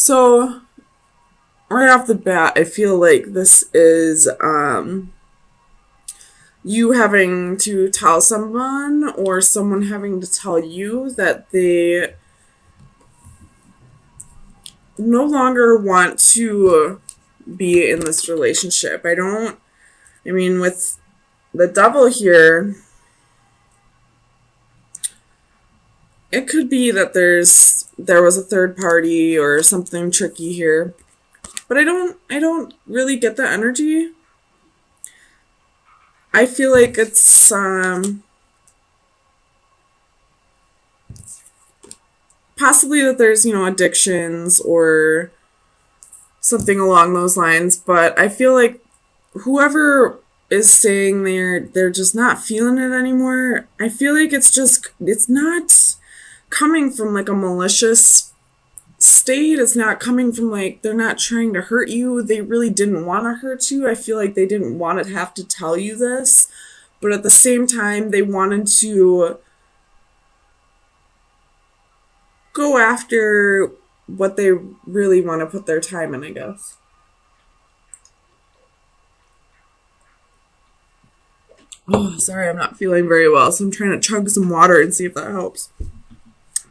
So, right off the bat, I feel like this is you having to tell someone or someone having to tell you that they no longer want to be in this relationship. I mean, with the devil here, it could be that there was a third party or something tricky here. But I don't really get the energy. I feel like it's possibly that there's, addictions or something along those lines, but I feel like whoever is saying they're just not feeling it anymore, I feel like it's not coming from like a malicious state. It's not coming from like they're not trying to hurt you. They really didn't want to hurt you. I feel like they didn't want to have to tell you this, but at the same time they wanted to go after what they really want to put their time in, I guess. Oh, sorry, I'm not feeling very well, so I'm trying to chug some water and see if that helps.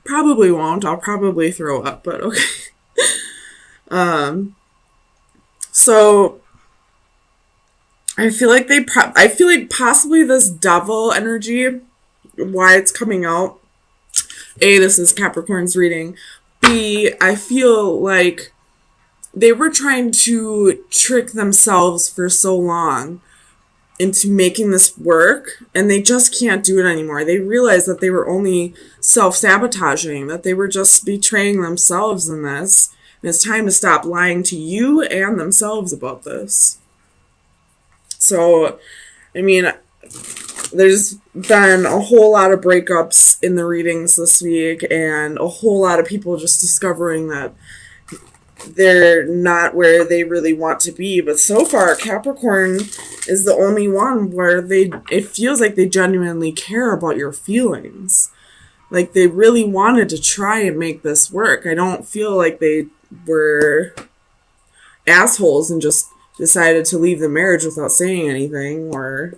Probably won't. I'll probably throw up, but okay. Um, so I feel like possibly this devil energy, why it's coming out. A, this is Capricorn's reading. B, I feel like they were trying to trick themselves for so long into making this work, and they just can't do it anymore. They realized that they were only self-sabotaging, that they were just betraying themselves in this, and it's time to stop lying to you and themselves about this. So, I mean, there's been a whole lot of breakups in the readings this week, and a whole lot of people just discovering that they're not where they really want to be. But so far, Capricorn is the only one where it feels like they genuinely care about your feelings. Like they really wanted to try and make this work. I don't feel like they were assholes and just decided to leave the marriage without saying anything or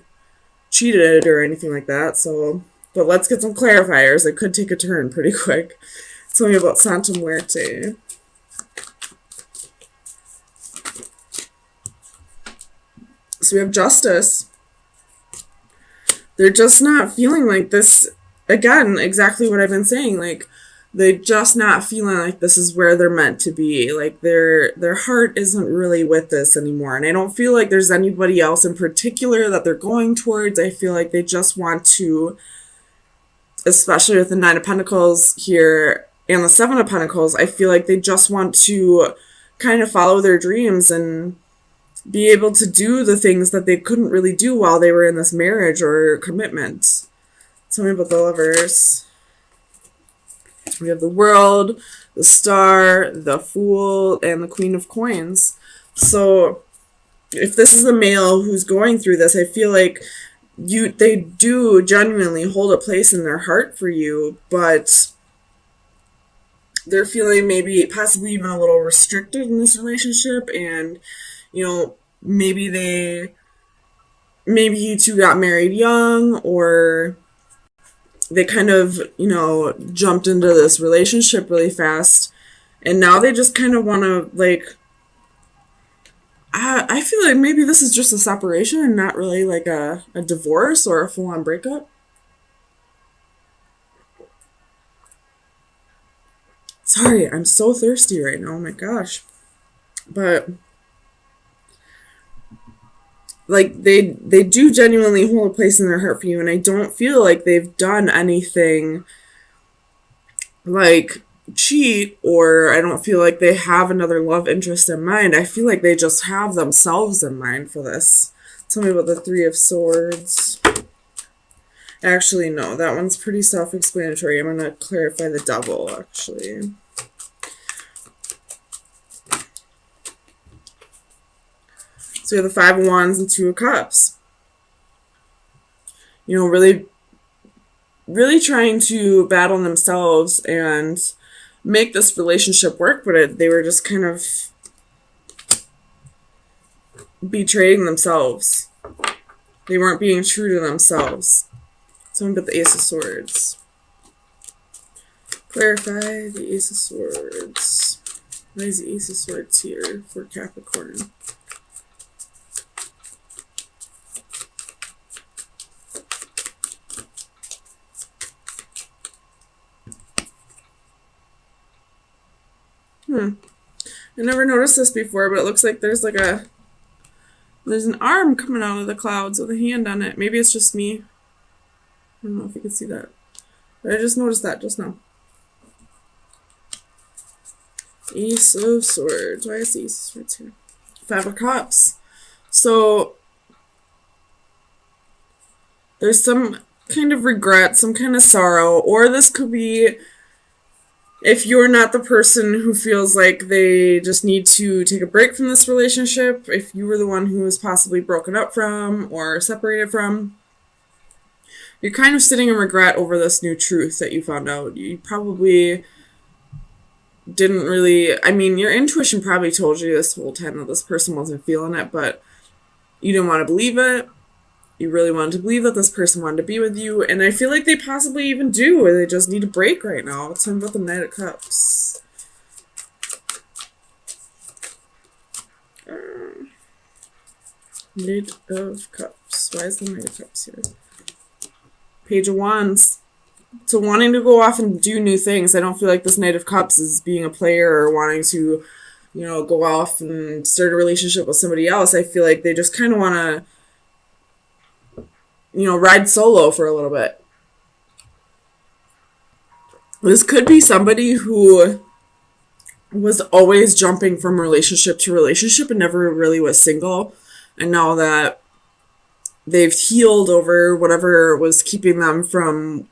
cheated or anything like that. So, but let's get some clarifiers. It could take a turn pretty quick. Tell me about Santa Muerte. So we have Justice. They're just not feeling like this. Again, exactly what I've been saying. Like, they're just not feeling like this is where they're meant to be. Like, their heart isn't really with this anymore. And I don't feel like there's anybody else in particular that they're going towards. I feel like they just want to, especially with the Nine of Pentacles here and the Seven of Pentacles, I feel like they just want to kind of follow their dreams and be able to do the things that they couldn't really do while they were in this marriage or commitment. Tell me about the Lovers. We have the World, the Star, the Fool, and the Queen of Coins. So if this is a male who's going through this, I feel like they do genuinely hold a place in their heart for you, but they're feeling maybe possibly even a little restricted in this relationship, and maybe you two got married young, or they kind of, jumped into this relationship really fast, and now they just kind of want to, like, I feel like maybe this is just a separation and not really like a divorce or a full-on breakup. Sorry, I'm so thirsty right now, oh my gosh. But like they do genuinely hold a place in their heart for you, and I don't feel like they've done anything like cheat, or I don't feel like they have another love interest in mind. I feel like they just have themselves in mind for this. Tell me about the Three of Swords. Actually, no, that one's pretty self-explanatory. I'm going to clarify the Devil, actually. So we have the Five of Wands and Two of Cups. Really, really trying to battle themselves and make this relationship work, but they were just kind of betraying themselves. They weren't being true to themselves. Something about the Ace of Swords. Clarify the Ace of Swords. Why is the Ace of Swords here for Capricorn? I never noticed this before, but it looks like there's an arm coming out of the clouds with a hand on it. Maybe it's just me. I don't know if you can see that. But I just noticed that just now. Ace of Swords. Why is the Ace of Swords here? Five of Cups. So there's some kind of regret, some kind of sorrow, or this could be if you're not the person who feels like they just need to take a break from this relationship, if you were the one who was possibly broken up from or separated from, you're kind of sitting in regret over this new truth that you found out. You probably didn't really, I mean, your intuition probably told you this whole time that this person wasn't feeling it, but you didn't want to believe it. You really wanted to believe that this person wanted to be with you, and I feel like they possibly even do, or they just need a break right now. It's talking about the Knight of Cups. Knight of Cups. Why is the Knight of Cups here? Page of Wands. So wanting to go off and do new things. I don't feel like this Knight of Cups is being a player or wanting to, you know, go off and start a relationship with somebody else. I feel like they just kind of want to, you know, ride solo for a little bit. This could be somebody who was always jumping from relationship to relationship and never really was single. And now that they've healed over whatever was keeping them from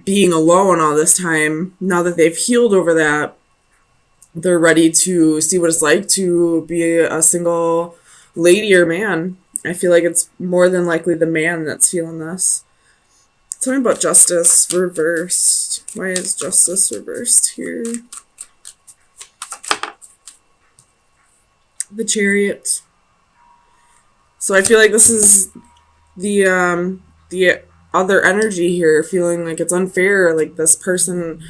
being alone all this time, now that they've healed over that, they're ready to see what it's like to be a single lady or man. I feel like it's more than likely the man that's feeling this. Tell me about Justice reversed. Why is Justice reversed here? The Chariot. So I feel like this is the other energy here, feeling like it's unfair. Like this person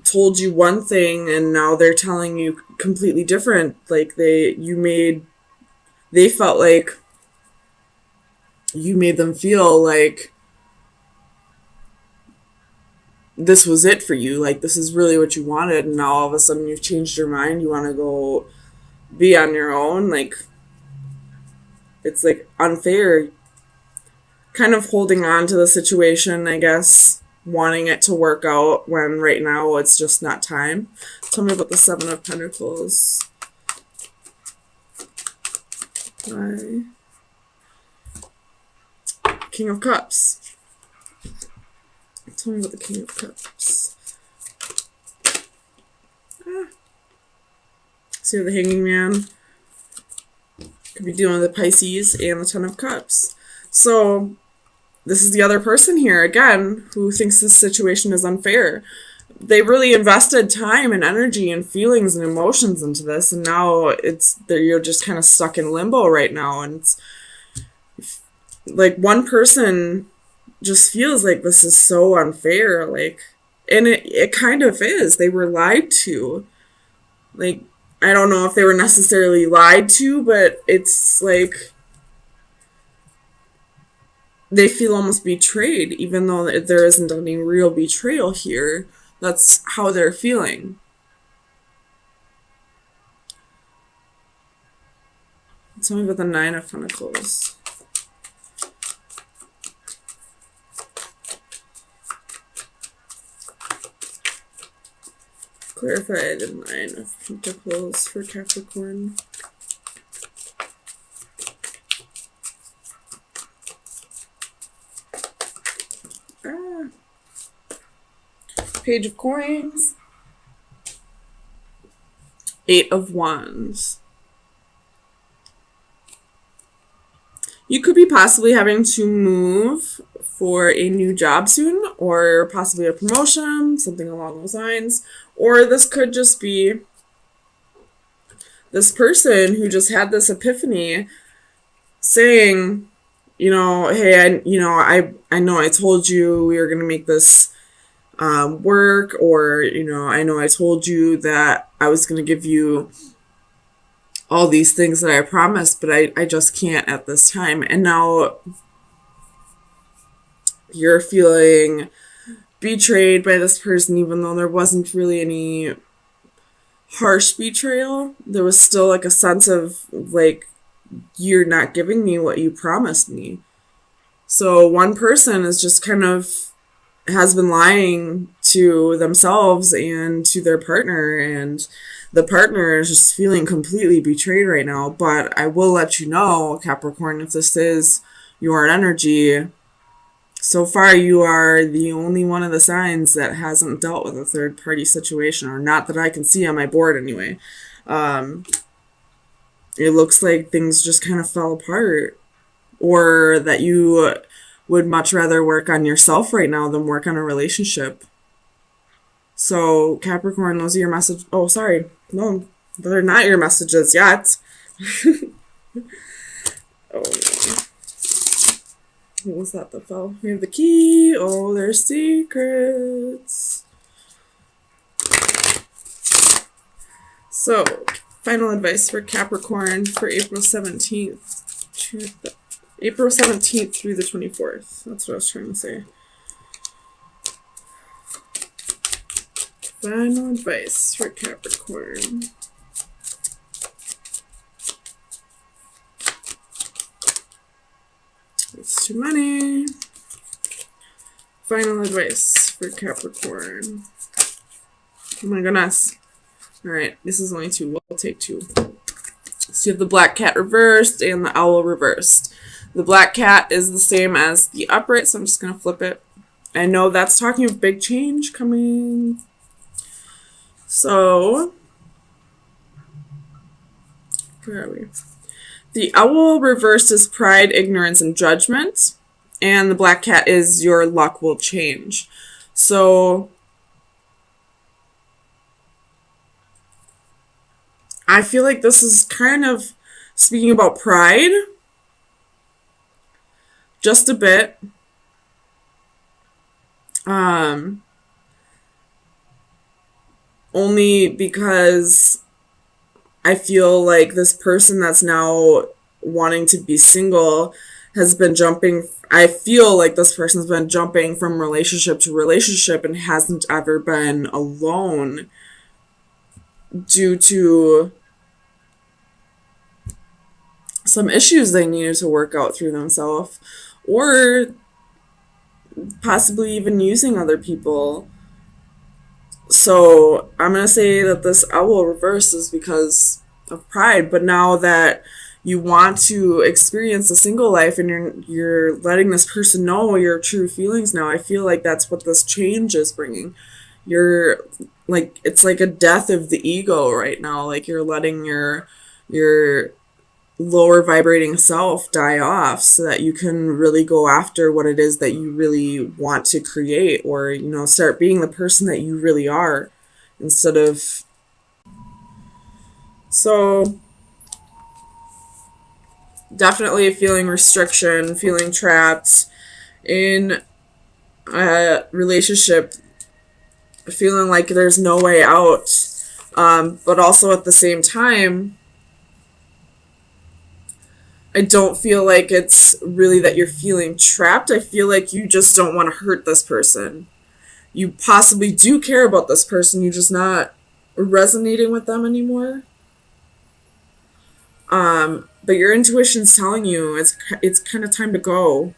told you one thing and now they're telling you completely different. Like they felt like you made them feel like this was it for you, like this is really what you wanted, and now all of a sudden you've changed your mind, you want to go be on your own. Like it's like unfair, kind of holding on to the situation, I guess, wanting it to work out when right now it's just not time. Tell me about the Seven of Pentacles. Why? King of Cups. Tell me about the King of Cups. See the Hanging Man. Could be dealing with the Pisces and the Ten of Cups. So this is the other person here, again, who thinks this situation is unfair. They really invested time and energy and feelings and emotions into this, and now you're just kind of stuck in limbo right now, and it's like one person just feels like this is so unfair, like, and it kind of is. They were lied to. Like, I don't know if they were necessarily lied to, but it's like they feel almost betrayed, even though there isn't any real betrayal here. That's how they're feeling. Tell me about the Nine of Pentacles. Clarify the Nine of Pentacles for Capricorn. Page of Coins. Eight of Wands. You could be possibly having to move for a new job soon, or possibly a promotion, something along those lines. Or this could just be this person who just had this epiphany saying, you know, hey, I know I told you we were going to make this work, or, you know I told you that I was going to give you all these things that I promised, but I just can't at this time. And now you're feeling betrayed by this person, even though there wasn't really any harsh betrayal. There was still like a sense of like, you're not giving me what you promised me. So one person is just kind of has been lying to themselves and to their partner, and the partner is just feeling completely betrayed right now. But I will let you know, Capricorn, if this is your energy, so far you are the only one of the signs that hasn't dealt with a third party situation, or not that I can see on my board anyway. It looks like things just kind of fell apart, or that you would much rather work on yourself right now than work on a relationship. So, Capricorn, those are your message. Oh, sorry. No, they're not your messages yet. Oh, what was that that fell? We have the key. Oh, there's secrets. So, final advice for Capricorn for April 17th to April 17th through the 24th. That's what I was trying to say. Final advice for Capricorn. It's too many. Final advice for Capricorn. Oh my goodness. Alright, this is only two. We'll take two. So you have the black cat reversed and the owl reversed. The black cat is the same as the upright, so I'm just going to flip it. I know that's talking of big change coming. So, where are we? The owl reversed is pride, ignorance, and judgment. And the black cat is your luck will change. So, I feel like this is kind of speaking about pride. Just a bit. Only because I feel like this person that's now wanting to be single has been jumping. I feel like this person's been jumping from relationship to relationship and hasn't ever been alone due to some issues they needed to work out through themselves, or possibly even using other people. So I'm going to say that this owl reverse is because of pride, but now that you want to experience a single life and you're letting this person know your true feelings now, I feel like that's what this change is bringing. You're like, it's like a death of the ego right now. Like you're letting your lower vibrating self die off so that you can really go after what it is that you really want to create, or, you know, start being the person that you really are instead of. So definitely feeling restriction, feeling trapped in a relationship, feeling like there's no way out, but also at the same time, I don't feel like it's really that you're feeling trapped. I feel like you just don't want to hurt this person. You possibly do care about this person, you're just not resonating with them anymore. But your intuition's telling you it's kind of time to go.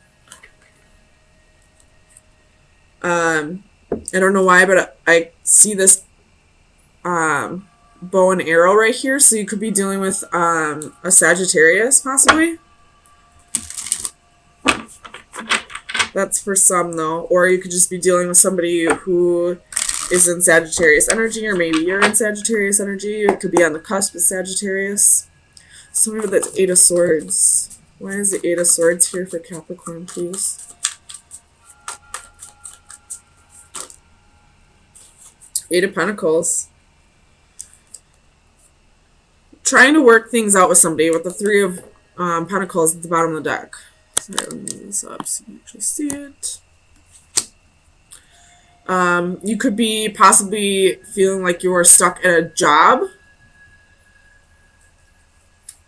I don't know why, but I see this bow and arrow right here, so you could be dealing with a Sagittarius possibly. That's for some though, or you could just be dealing with somebody who is in Sagittarius energy, or maybe you're in Sagittarius energy. You could be on the cusp of Sagittarius. So maybe that's Eight of Swords. Why is the Eight of Swords here for Capricorn, please? Eight of Pentacles. Trying to work things out with somebody with the Three of Pentacles at the bottom of the deck. Sorry, let me move this up so you can actually see it. You could be possibly feeling like you're stuck at a job.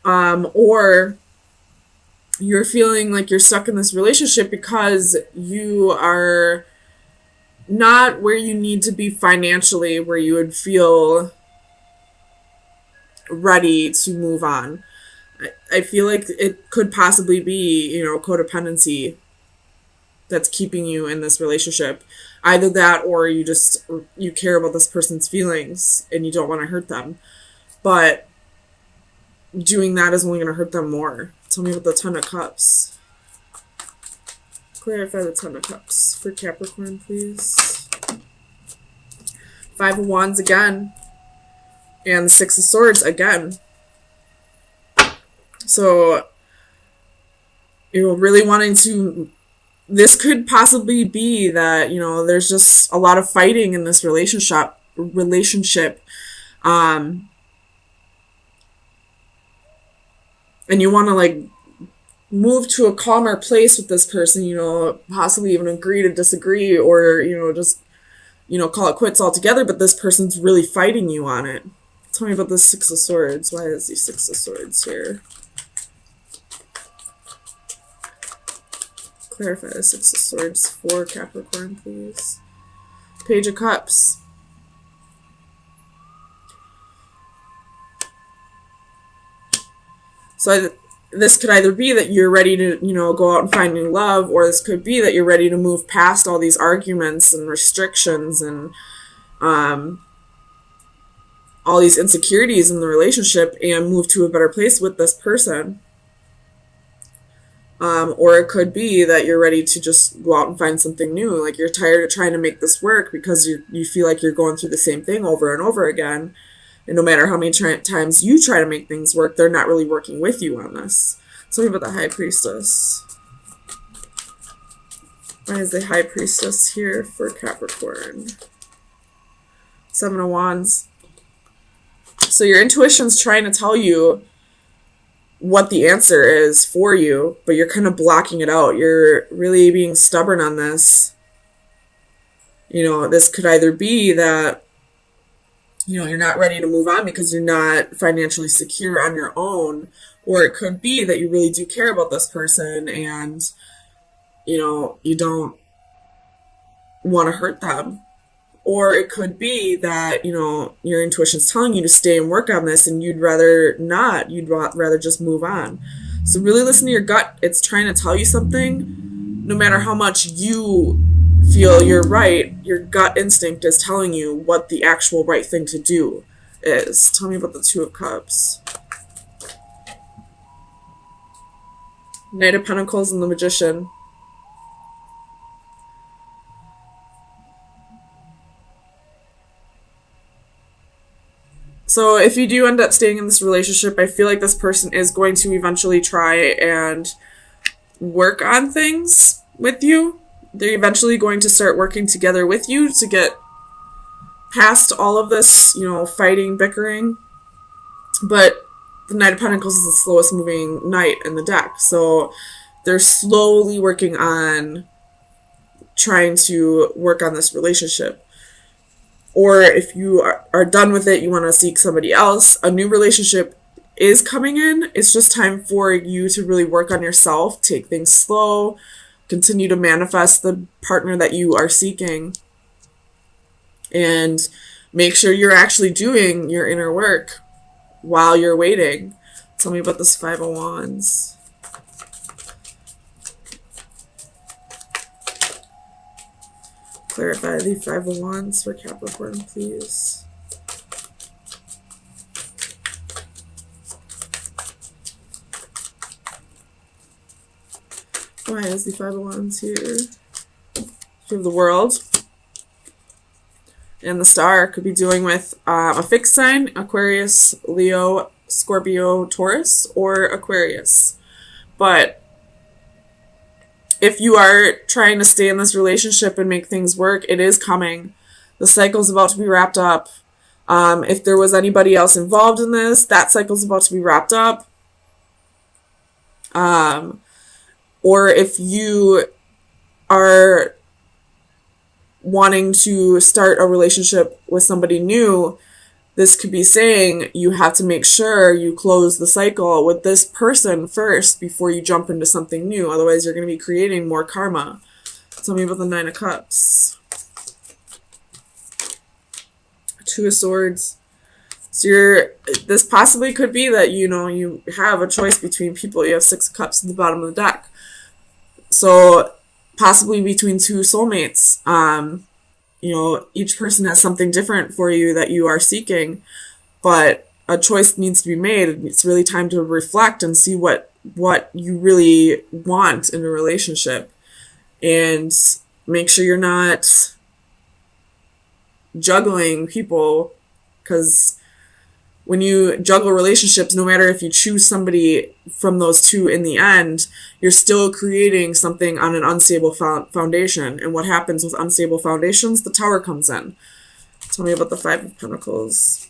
Or you're feeling like you're stuck in this relationship because you are not where you need to be financially, where you would feel ready to move on. I feel like it could possibly be, you know, codependency that's keeping you in this relationship. Either that, or you care about this person's feelings and you don't want to hurt them. But doing that is only going to hurt them more. Tell me about the Ten of Cups. Clarify the Ten of Cups for Capricorn, please. Five of Wands again. And the Six of Swords again. So, you're really wanting to... This could possibly be that, you know, there's just a lot of fighting in this relationship. And you want to, like, move to a calmer place with this person, you know, possibly even agree to disagree, or, you know, just, you know, call it quits altogether, but this person's really fighting you on it. Tell me about the Six of Swords. Why is the Six of Swords here? Clarify the Six of Swords for Capricorn, please. Page of Cups. So this could either be that you're ready to, you know, go out and find new love, or this could be that you're ready to move past all these arguments and restrictions and all these insecurities in the relationship and move to a better place with this person. Or it could be that you're ready to just go out and find something new. Like, you're tired of trying to make this work because you feel like you're going through the same thing over and over again. And no matter how many times you try to make things work, they're not really working with you on this. Tell me about the High Priestess. Why is the High Priestess here for Capricorn? Seven of Wands. So your intuition's trying to tell you what the answer is for you, but you're kind of blocking it out. You're really being stubborn on this. You know, this could either be that, you know, you're not ready to move on because you're not financially secure on your own, or it could be that you really do care about this person and, you know, you don't want to hurt them. Or it could be that, you know, your intuition's telling you to stay and work on this and you'd rather not. You'd rather just move on. So really listen to your gut. It's trying to tell you something. No matter how much you feel you're right, your gut instinct is telling you what the actual right thing to do is. Tell me about the Two of Cups. Knight of Pentacles and the Magician. So if you do end up staying in this relationship, I feel like this person is going to eventually try and work on things with you. They're eventually going to start working together with you to get past all of this, you know, fighting, bickering. But the Knight of Pentacles is the slowest moving knight in the deck. So they're slowly working on trying to work on this relationship. Or if you are done with it, you want to seek somebody else, a new relationship is coming in. It's just time for you to really work on yourself, take things slow, continue to manifest the partner that you are seeking, and make sure you're actually doing your inner work while you're waiting. Tell me about this Five of Wands. Clarify the Five of Wands for Capricorn, please. Why is the Five of Wands here? You have the World. And the Star could be dealing with a fixed sign, Aquarius, Leo, Scorpio, Taurus, or Aquarius. But if you are trying to stay in this relationship and make things work, it is coming. The cycle's about to be wrapped up. If there was anybody else involved in this, that cycle's about to be wrapped up. Or if you are wanting to start a relationship with somebody new, this could be saying you have to make sure you close the cycle with this person first before you jump into something new. Otherwise, you're going to be creating more karma. Tell me about the Nine of Cups. Two of Swords. So this possibly could be that, you have a choice between people. You have Six of Cups at the bottom of the deck. So possibly between two soulmates. Each person has something different for you that you are seeking, but a choice needs to be made. It's really time to reflect and see what you really want in a relationship, and make sure you're not juggling people, because when you juggle relationships, no matter if you choose somebody from those two in the end, you're still creating something on an unstable foundation. And what happens with unstable foundations? The Tower comes in. Tell me about the Five of Pentacles.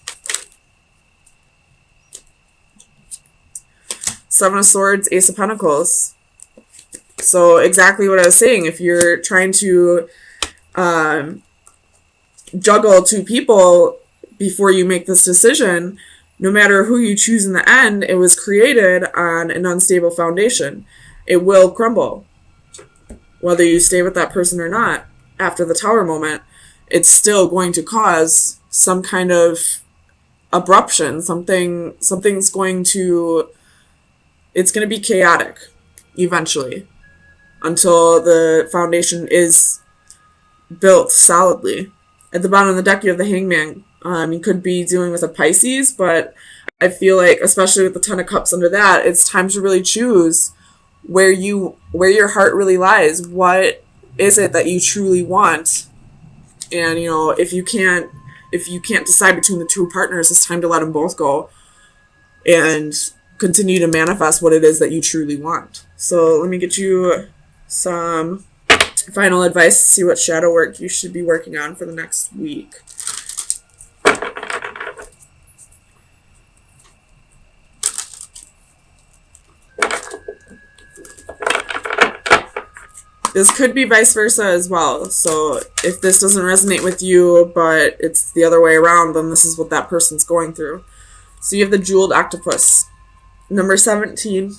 Seven of Swords, Ace of Pentacles. So exactly what I was saying. If you're trying to juggle two people before you make this decision, no matter who you choose in the end, it was created on an unstable foundation. It will crumble. Whether you stay with that person or not, after the Tower moment, it's still going to cause some kind of abruption. Something's going to, it's going to be chaotic eventually, until the foundation is built solidly. At the bottom of the deck, you have the Hangman. You could be dealing with a Pisces, but I feel like, especially with the Ten of Cups under that, it's time to really choose where your heart really lies. What is it that you truly want? And, if you can't decide between the two partners, it's time to let them both go and continue to manifest what it is that you truly want. So let me get you some final advice to see what shadow work you should be working on for the next week. This could be vice versa as well. So if this doesn't resonate with you, but it's the other way around, then this is what that person's going through. So you have the Jeweled Octopus. Number 17.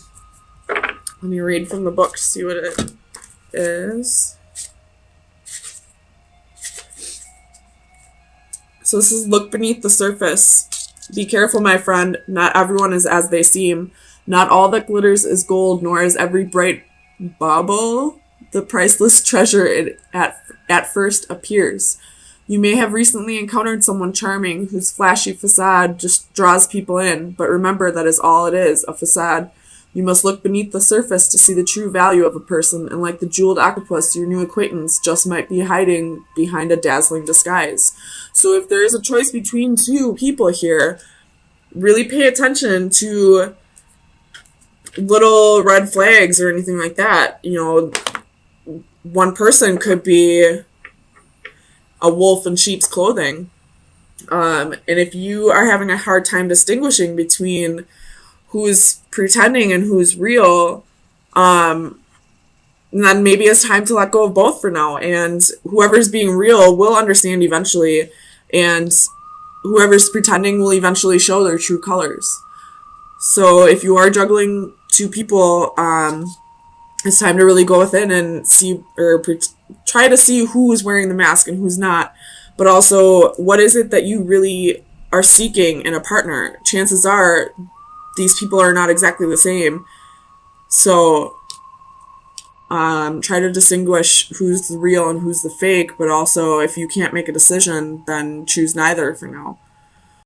Let me read from the book to see what it is. So this is look beneath the surface. Be careful, my friend. Not everyone is as they seem. Not all that glitters is gold, nor is every bright bauble the priceless treasure it at first appears. You may have recently encountered someone charming whose flashy facade just draws people in, but remember that is all it is, a facade. You must look beneath the surface to see the true value of a person, and like the jeweled octopus, your new acquaintance just might be hiding behind a dazzling disguise. So if there is a choice between two people here, really pay attention to little red flags or anything like that. One person could be a wolf in sheep's clothing. And if you are having a hard time distinguishing between who's pretending and who's real, then maybe it's time to let go of both for now. And whoever's being real will understand eventually, and whoever's pretending will eventually show their true colors. So if you are juggling two people, it's time to really go within and see, or try to see who's wearing the mask and who's not. But also, what is it that you really are seeking in a partner? Chances are these people are not exactly the same. So try to distinguish who's the real and who's the fake. But also, if you can't make a decision, then choose neither for now.